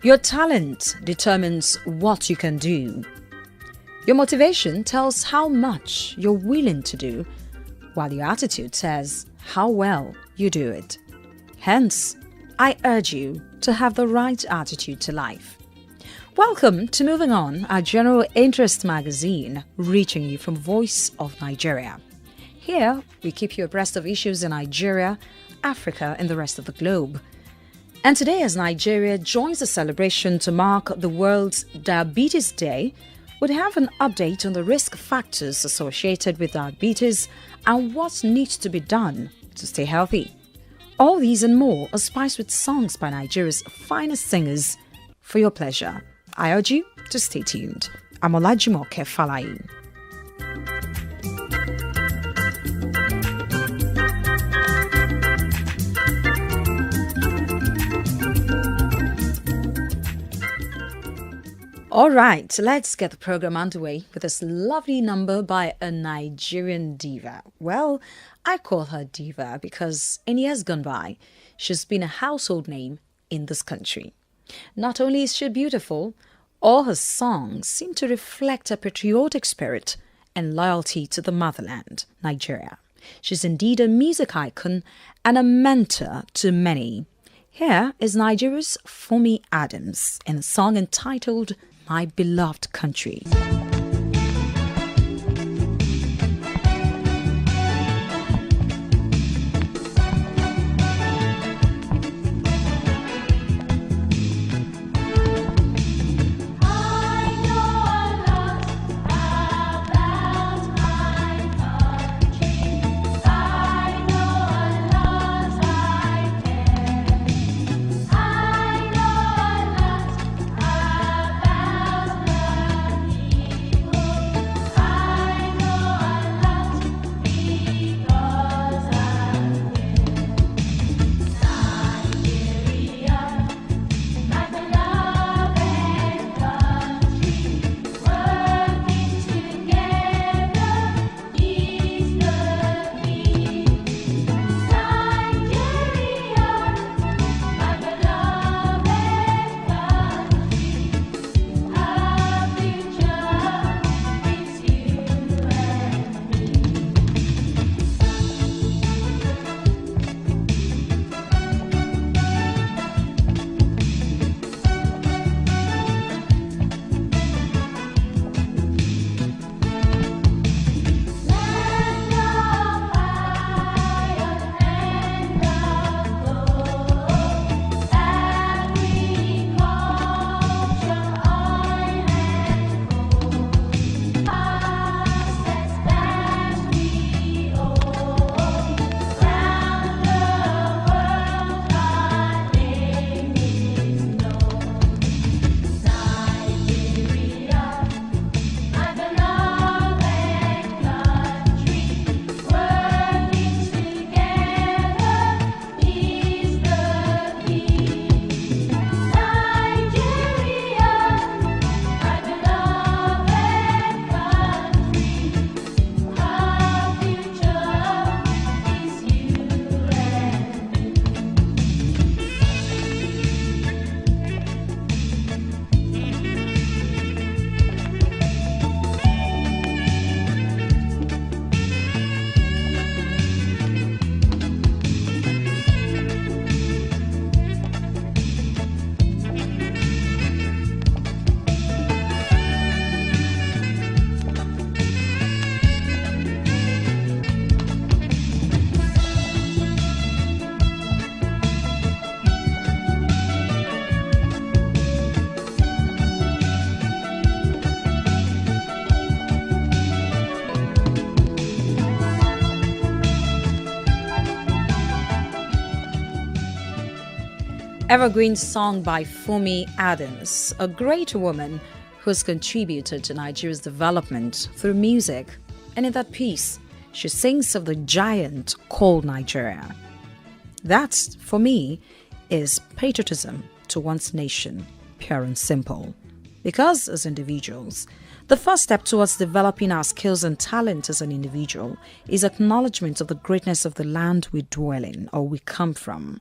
Your talent determines what you can do. Your motivation tells how much you're willing to do, while your attitude says how well you do it. Hence, I urge you to have the right attitude to life. Welcome to Moving On, our general interest magazine, reaching you from Voice of Nigeria. Here, we keep you abreast of issues in Nigeria, Africa, and the rest of the globe. And today, as Nigeria joins the celebration to mark the World's Diabetes Day, we'll have an update on the risk factors associated with diabetes and what needs to be done to stay healthy. All these and more are spiced with songs by Nigeria's finest singers for your pleasure. I urge you to stay tuned. I'm OLAJUMOKE FALAYE. All right, let's get the program underway with this lovely number by a Nigerian diva. Well, I call her diva because in years gone by, she's been a household name in this country. Not only is she beautiful, all her songs seem to reflect a patriotic spirit and loyalty to the motherland, Nigeria. She's indeed a music icon and a mentor to many. Here is Nigeria's Funmi Adams in a song entitled My Beloved Country. Evergreen song by Funmi Adams, a great woman who has contributed to Nigeria's development through music. And in that piece, she sings of the giant called Nigeria. That, for me, is patriotism to one's nation, pure and simple. Because as individuals, the first step towards developing our skills and talent as an individual is acknowledgement of the greatness of the land we dwell in or we come from,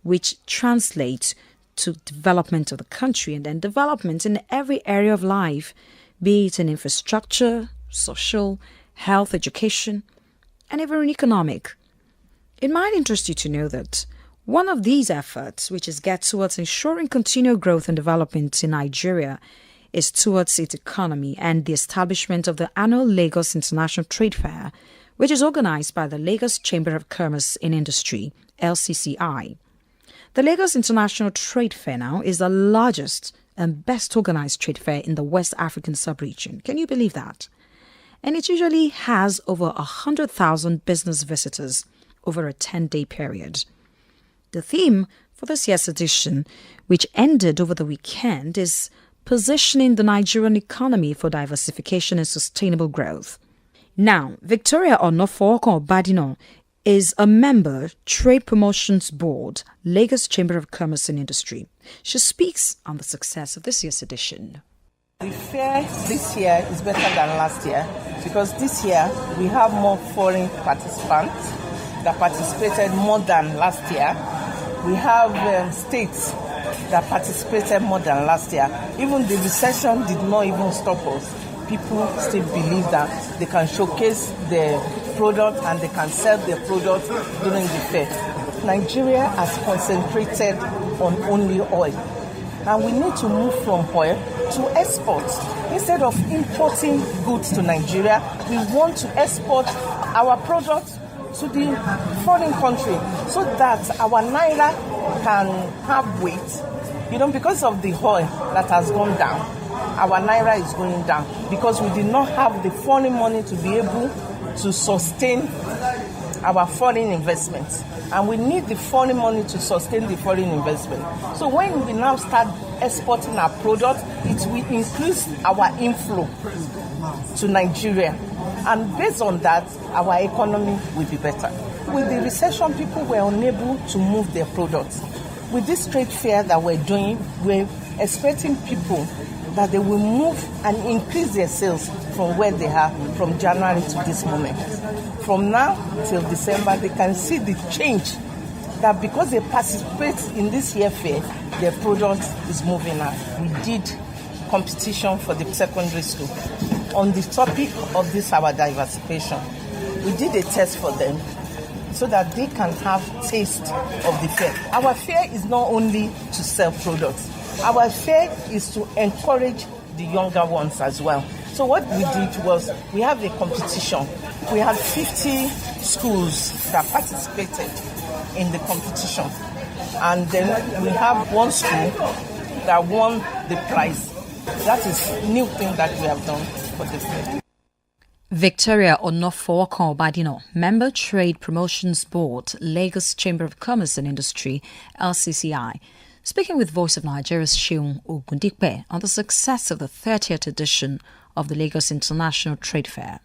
which translates to development of the country and then development in every area of life, be it in infrastructure, social, health, education, and even economic. It might interest you to know that one of these efforts, which is geared towards ensuring continual growth and development in Nigeria, is towards its economy and the establishment of the annual Lagos International Trade Fair, which is organized by the Lagos Chamber of Commerce and Industry, LCCI. The Lagos International Trade Fair now is the largest and best organized trade fair in the West African sub-region. Can you believe that? And it usually has over 100,000 business visitors over a 10-day period. The theme for this year's edition, which ended over the weekend, is positioning the Nigerian economy for diversification and sustainable growth. Now, Victoria Onofo-Badino is a member, Trade Promotions Board, Lagos Chamber of Commerce and Industry. She speaks on the success of this year's edition. The fair this year is better than last year because this year we have more foreign participants that participated more than last year. We have states that participated more than last year. Even the recession did not even stop us. People still believe that they can showcase their product and they can sell their product during the fair. Nigeria has concentrated on only oil. And we need to move from oil to export. Instead of importing goods to Nigeria, we want to export our products to the foreign country so that our naira can have weight. Because of the oil that has gone down, our naira is going down because we did not have the foreign money to be able to sustain our foreign investments. And we need the foreign money to sustain the foreign investment. So when we now start exporting our product, it will increase our inflow to Nigeria. And based on that, our economy will be better. With the recession, people were unable to move their products. With this trade fair that we're doing, we're expecting people that they will move and increase their sales from where they are from January to this moment. From now till December, they can see the change that because they participate in this year fair, their product is moving out. We did competition for the secondary school on the topic of this our diversification. We did a test for them so that they can have taste of the fair. Our fair is not only to sell products. Our fair is to encourage the younger ones as well. So what we did was we have a competition. We had 50 schools that participated in the competition. And then we have one school that won the prize. That is a new thing that we have done for the fair. Victoria Onofo-Badino, Member Trade Promotions Board, Lagos Chamber of Commerce and Industry, LCCI, speaking with Voice of Nigeria's Seun Ogundipe on the success of the 30th edition of the Lagos International Trade Fair.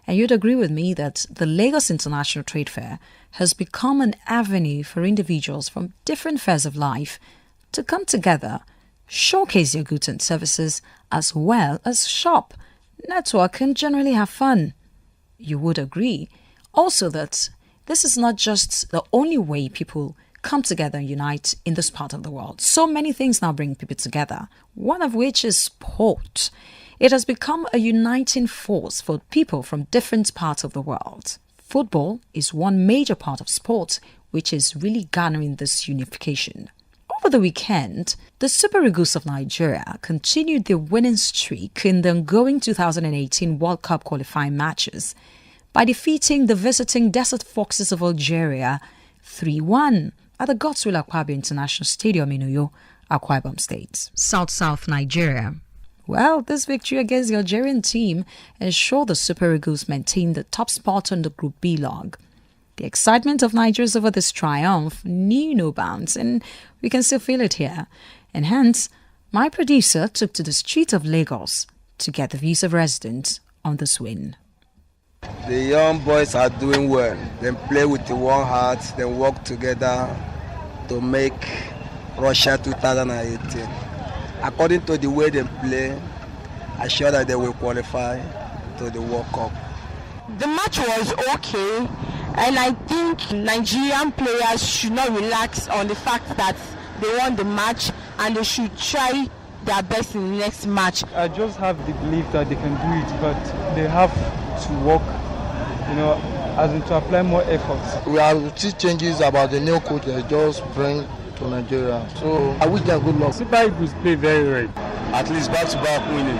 And you'd agree with me that the Lagos International Trade Fair has become an avenue for individuals from different spheres of life to come together, showcase their goods and services, as well as shop, network, and generally have fun. You would agree also that this is not just the only way people come together and unite in this part of the world. So many things now bring people together, one of which is sport. It has become a uniting force for people from different parts of the world. Football is one major part of sport, which is really garnering this unification. Over the weekend, the Super Eagles of Nigeria continued their winning streak in the ongoing 2018 World Cup qualifying matches by defeating the visiting Desert Foxes of Algeria 3-1 at the Godswill Akpabio International Stadium in Uyo, Akwa Ibom State, South Nigeria. Well, this victory against the Algerian team ensured the Super Eagles maintained the top spot on the Group B log. The excitement of Nigerians over this triumph knew no bounds, and we can still feel it here. And hence, my producer took to the street of Lagos to get the views of residents on this win. The young boys are doing well. They play with one heart, they work together to make Russia 2018. According to the way they play, I'm sure that they will qualify to the World Cup. The match was okay, and I think Nigerian players should not relax on the fact that they won the match and they should try their best in the next match. I just have the belief that they can do it, but they have to work, as in to apply more efforts. We have see changes about the new coach they just bring to Nigeria. So I wish them good luck. Super Eagles play very well. At least back-to-back winning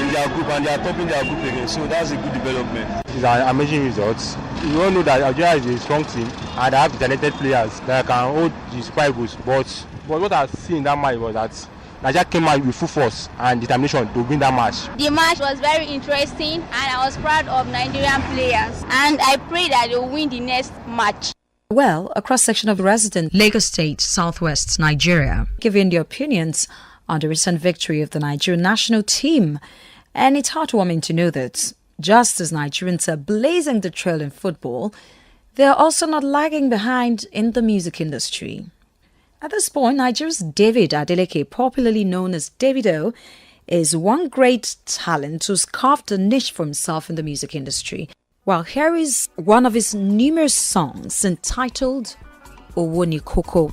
in their group, and they are topping their group again. So that's a good development. These are amazing results. We all know that Nigeria is a strong team and they have talented players that can hold the Super Eagles. But what I see in that match was that Nigeria came out with full force and determination to win that match. The match was very interesting and I was proud of Nigerian players. And I pray that they will win the next match. Well, a cross-section of resident Lagos State, Southwest Nigeria, giving their opinions on the recent victory of the Nigerian national team. And it's heartwarming to know that just as Nigerians are blazing the trail in football, they are also not lagging behind in the music industry. At this point, Nigeria's David Adeleke, popularly known as Davido, is one great talent who's carved a niche for himself in the music industry. Well, here is one of his numerous songs entitled Owoni Koko.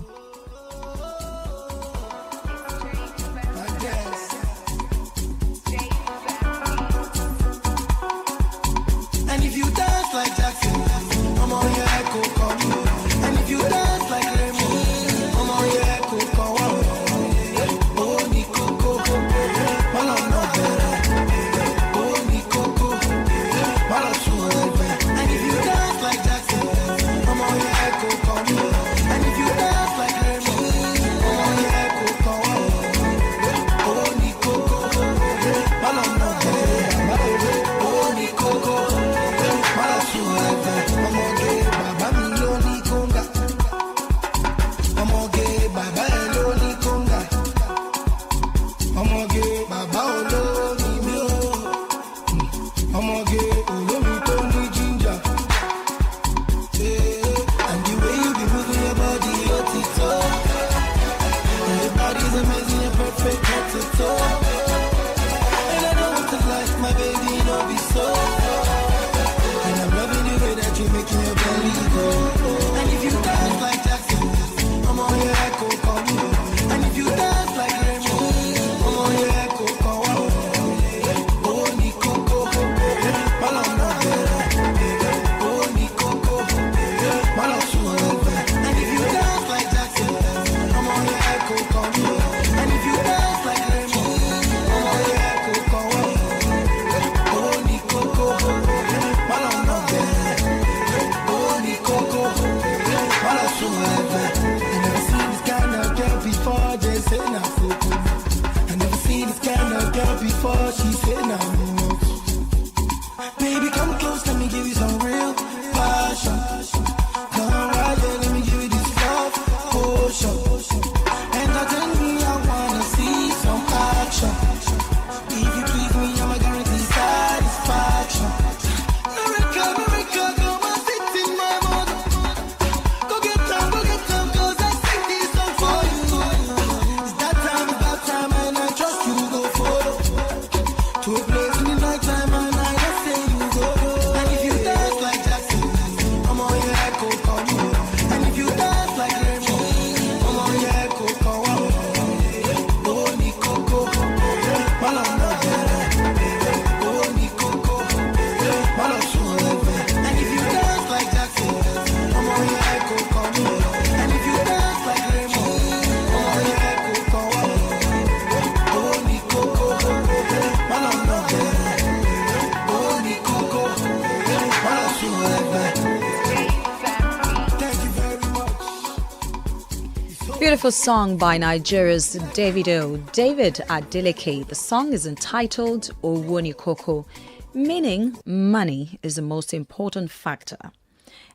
Beautiful song by Nigeria's Davido, David Adeleke. The song is entitled Owoni Koko, meaning money is the most important factor.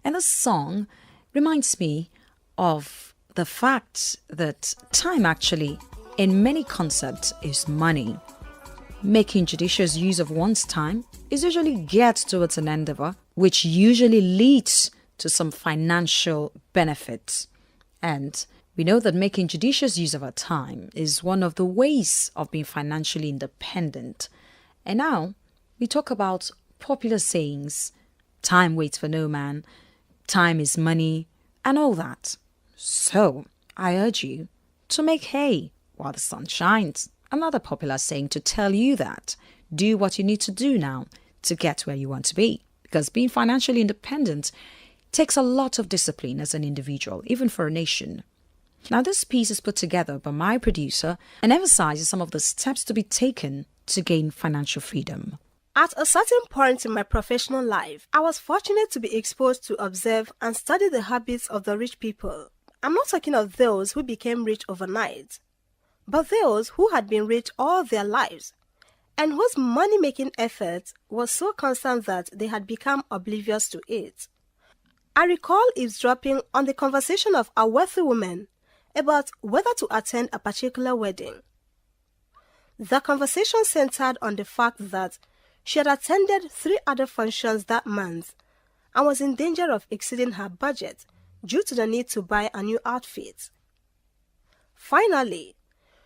And the song reminds me of the fact that time actually, in many concepts, is money. Making judicious use of one's time is usually geared towards an endeavor, which usually leads to some financial benefits. And we know that making judicious use of our time is one of the ways of being financially independent. And now we talk about popular sayings, time waits for no man, time is money, and all that. So I urge you to make hay while the sun shines. Another popular saying to tell you that do what you need to do now to get where you want to be. Because being financially independent takes a lot of discipline as an individual, even for a nation. Now, this piece is put together by my producer and emphasizes some of the steps to be taken to gain financial freedom. At a certain point in my professional life, I was fortunate to be exposed to observe and study the habits of the rich people. I'm not talking of those who became rich overnight, but those who had been rich all their lives and whose money-making effort was so constant that they had become oblivious to it. I recall eavesdropping on the conversation of a wealthy woman about whether to attend a particular wedding. The conversation centered on the fact that she had attended 3 other functions that month and was in danger of exceeding her budget due to the need to buy a new outfit. Finally,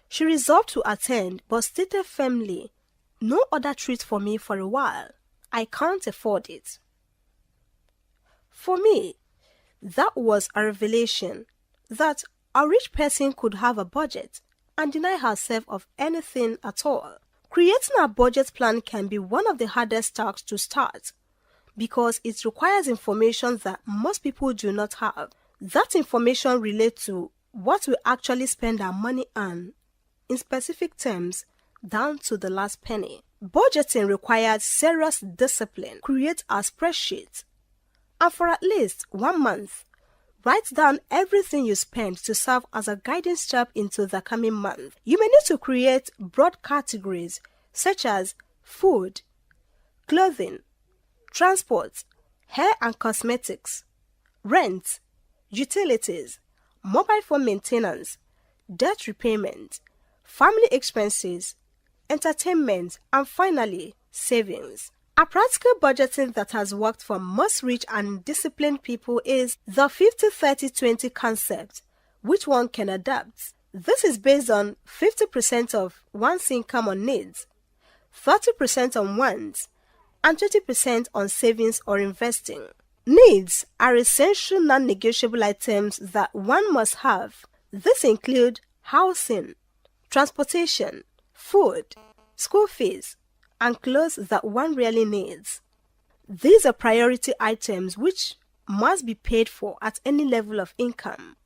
she resolved to attend but stated firmly, "No other treat for me for a while. I can't afford it." For me, that was a revelation that a rich person could have a budget and deny herself of anything at all. Creating a budget plan can be one of the hardest tasks to start because it requires information that most people do not have. That information relates to what we actually spend our money on, in specific terms, down to the last penny. Budgeting requires serious discipline. Create a spreadsheet, and for at least 1 month, write down everything you spend to serve as a guiding step into the coming month. You may need to create broad categories such as food, clothing, transport, hair and cosmetics, rent, utilities, mobile phone maintenance, debt repayment, family expenses, entertainment, and finally, savings. A practical budgeting that has worked for most rich and disciplined people is the 50-30-20 concept, which one can adapt. This is based on 50% of one's income on needs, 30% on wants, and 20% on savings or investing. Needs are essential non-negotiable items that one must have. These include housing, transportation, food, school fees, and clothes that one really needs. These are priority items which must be paid for at any level of income.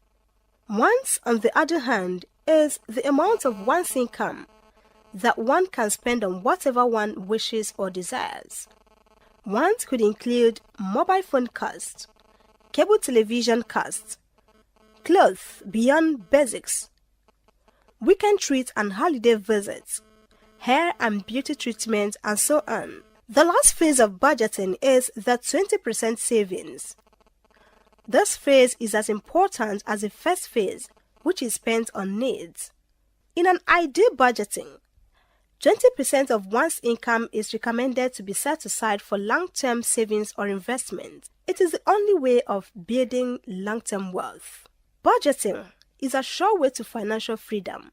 Wants, on the other hand, is the amount of one's income that one can spend on whatever one wishes or desires. Wants could include mobile phone costs, cable television costs, clothes beyond basics, weekend treats and holiday visits, hair and beauty treatment, and so on. The last phase of budgeting is the 20% savings. This phase is as important as the first phase, which is spent on needs. In an ideal budgeting, 20% of one's income is recommended to be set aside for long-term savings or investment. It is the only way of building long-term wealth. Budgeting is a sure way to financial freedom.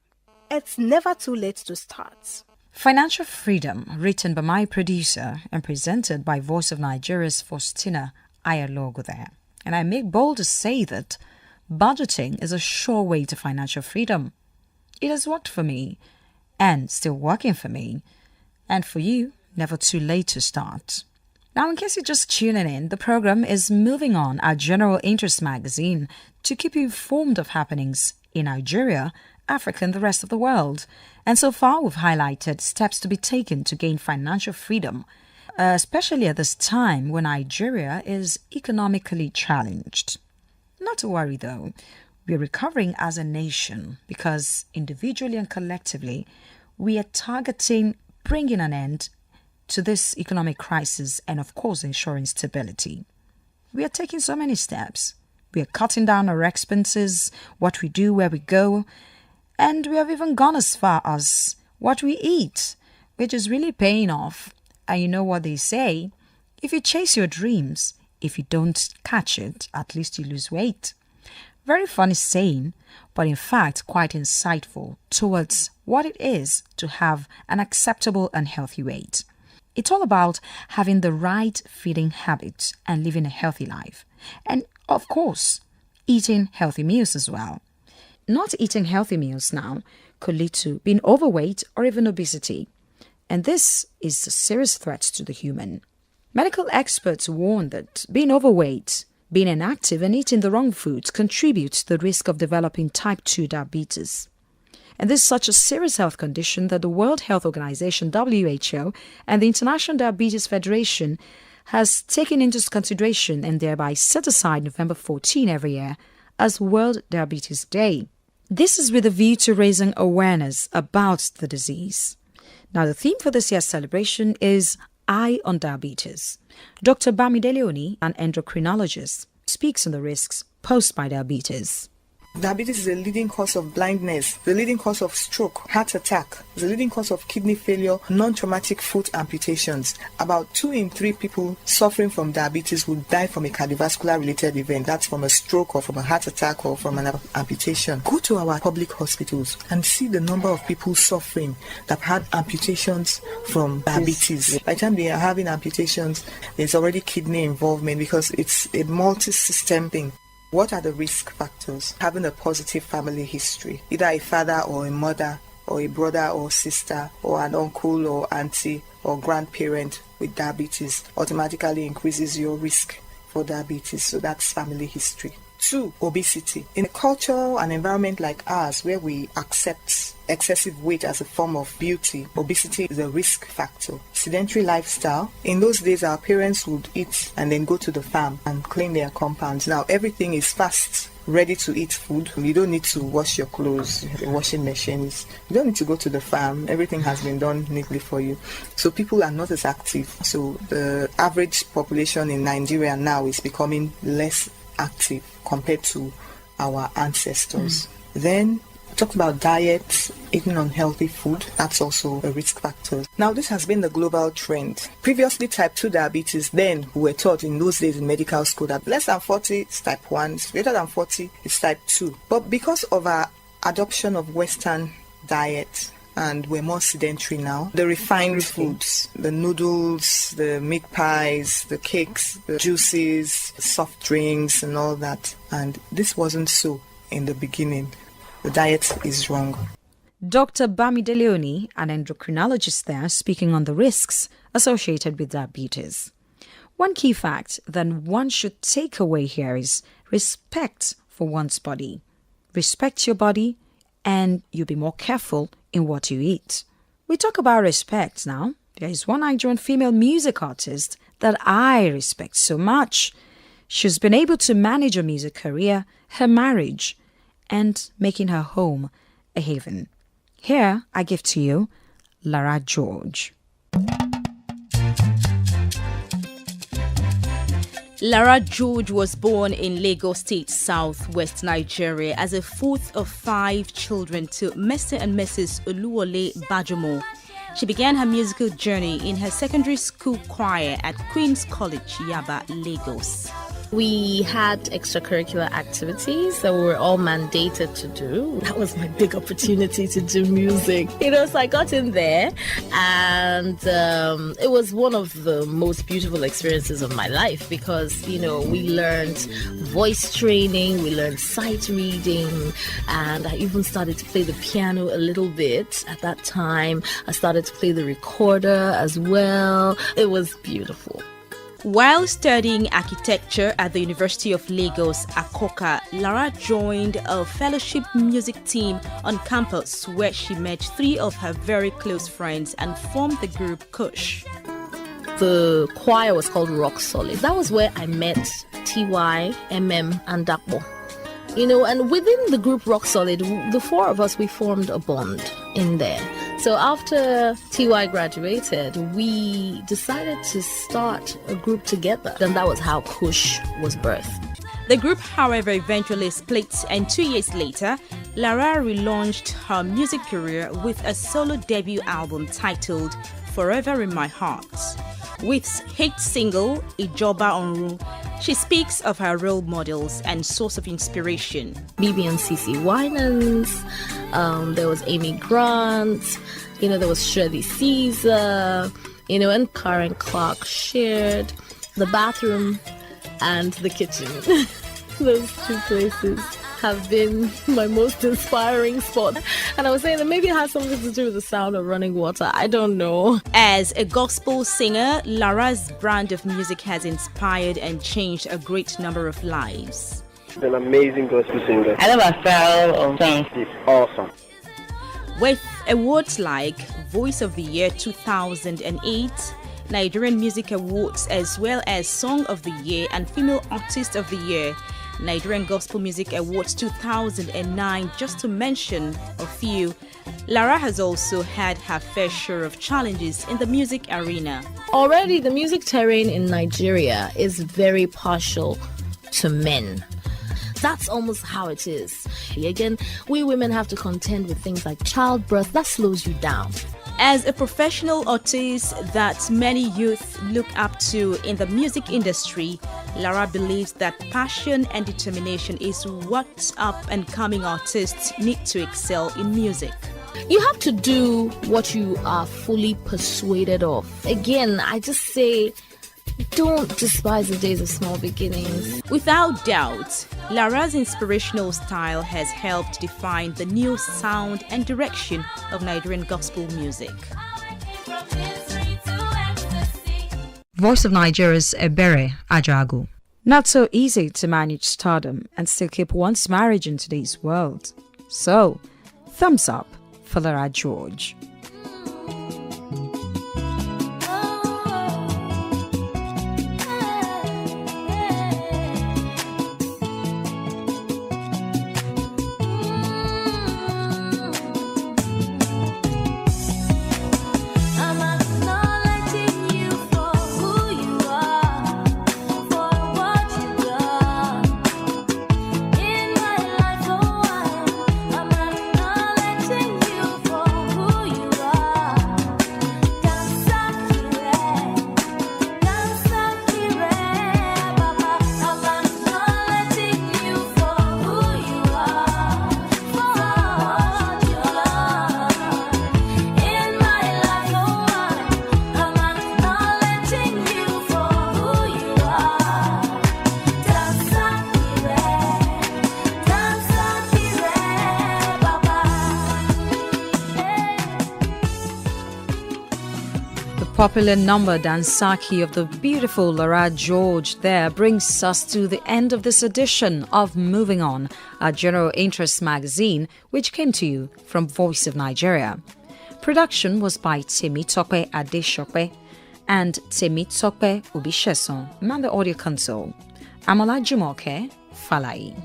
It's never too late to start. Financial Freedom, written by my producer and presented by Voice of Nigeria's Faustina Ayalogo there. And I make bold to say that budgeting is a sure way to financial freedom. It has worked for me and still working for me. And for you, never too late to start. Now, in case you're just tuning in, the program is Moving On, our general interest magazine, to keep you informed of happenings in Nigeria, Africa, and the rest of the world. And so far, we've highlighted steps to be taken to gain financial freedom, especially at this time when Nigeria is economically challenged. Not to worry, though. We're recovering as a nation because individually and collectively, we are targeting bringing an end to this economic crisis and, of course, ensuring stability. We are taking so many steps. We are cutting down our expenses, what we do, where we go, and we have even gone as far as what we eat, which is really paying off. And you know what they say, if you chase your dreams, if you don't catch it, at least you lose weight. Very funny saying, but in fact quite insightful towards what it is to have an acceptable and healthy weight. It's all about having the right feeding habits and living a healthy life. And of course, eating healthy meals as well. not eating healthy meals now could lead to being overweight or even obesity. And this is a serious threat to the human. Medical experts warn that being overweight, being inactive and eating the wrong foods contributes to the risk of developing type 2 diabetes. And this is such a serious health condition that the World Health Organization, WHO, and the International Diabetes Federation has taken into consideration and thereby set aside November 14 every year as World Diabetes Day. This is with a view to raising awareness about the disease. Now, the theme for this year's celebration is Eye on Diabetes. Dr. Bamide Leone, an endocrinologist, speaks on the risks posed by diabetes. Diabetes is a leading cause of blindness, the leading cause of stroke, heart attack, the leading cause of kidney failure, non-traumatic foot amputations. About 2 in 3 people suffering from diabetes would die from a cardiovascular related event. That's from a stroke or from a heart attack or from an amputation. Go to our public hospitals and see the number of people suffering that have had amputations from diabetes. By the time they are having amputations, there's already kidney involvement because it's a multi-system thing. What are the risk factors? Having a positive family history, either a father or a mother or a brother or sister or an uncle or auntie or grandparent with diabetes automatically increases your risk for diabetes. So that's family history. 2, obesity. In a culture and environment like ours where we accept excessive weight as a form of beauty, obesity is a risk factor. Sedentary lifestyle. In those days, our parents would eat and then go to the farm and clean their compounds. Now, everything is fast, ready to eat food. You don't need to wash your clothes, the washing machines. You don't need to go to the farm. Everything has been done neatly for you. So people are not as active. So the average population in Nigeria now is becoming less active compared to our ancestors. Then talked about diet, eating unhealthy food. That's also a risk factor. Now, this has been the global trend. Previously, type 2 diabetes, then we were taught in those days in medical school that less than 40 is type 1, greater than 40 is type 2. But because of our adoption of Western diet, and we're more sedentary now, the refined foods, the noodles, the meat pies, the cakes, the juices, soft drinks and all that. And this wasn't so in the beginning. The diet is wrong. Dr. Bamide Leone, an endocrinologist there, speaking on the risks associated with diabetes. One key fact that one should take away here is respect for one's body. Respect your body and you'll be more careful in what you eat. We talk about respect now. There is one Nigerian female music artist that I respect so much. She's been able to manage her music career, her marriage, and making her home a haven. Here, I give to you Lara George. Lara George was born in Lagos State, southwest Nigeria, as a 4th of 5 children to Mr. and Mrs. Oluwole Bajomo. She began her musical journey in her secondary school choir at Queen's College, Yaba, Lagos. We had extracurricular activities that we were all mandated to do. That was my big opportunity to do music. So I got in there and it was one of the most beautiful experiences of my life because, we learned voice training, we learned sight reading, and I even started to play the piano a little bit at that time. I started to play the recorder as well. It was beautiful. While studying architecture at the University of Lagos, Akoka, Lara joined a fellowship music team on campus where she met 3 of her very close friends and formed the group Kush. The choir was called Rock Solid. That was where I met TY, MM, and Dakbo. And within the group Rock Solid, the 4 of us, we formed a bond in there. So after TY graduated, we decided to start a group together. And that was how Kush was birthed. The group, however, eventually split, and 2 years later, Lara relaunched her music career with a solo debut album titled Forever in My Heart. With hit single Ijoba Onru, she speaks of her role models and source of inspiration. BB and CC Winans, there was Amy Grant, there was Shirley Caesar, and Karen Clark shared the bathroom and the kitchen. Those 2 places. have been my most inspiring sport. And I was saying that maybe it has something to do with the sound of running water. I don't know. As a gospel singer, Lara's brand of music has inspired and changed a great number of lives. An amazing gospel singer. I love a style of dance. It's awesome. With awards like Voice of the Year 2008, Nigerian Music Awards, as well as Song of the Year and Female Artist of the Year, Nigerian Gospel Music Awards 2009, just to mention a few, Lara has also had her fair share of challenges in the music arena. Already, the music terrain in Nigeria is very partial to men. That's almost how it is. Again, we women have to contend with things like childbirth. That slows you down. As a professional artist that many youth look up to in the music industry, Lara believes that passion and determination is what up-and-coming artists need to excel in music. You have to do what you are fully persuaded of. Again, I just say, don't despise the days of small beginnings. Without doubt, Lara's inspirational style has helped define the new sound and direction of Nigerian gospel music. Voice of Nigeria's Ebere Ajagu. Not so easy to manage stardom and still keep one's marriage in today's world. So, thumbs up for Lara George. Popular number Dansaki of the beautiful Lara George there brings us to the end of this edition of Moving On, our general interest magazine, which came to you from Voice of Nigeria. Production was by TEMITOPE ADESOPE and TEMITOPE Ubisheson, man the audio console. I'm OLAJUMOKE, FALAYE.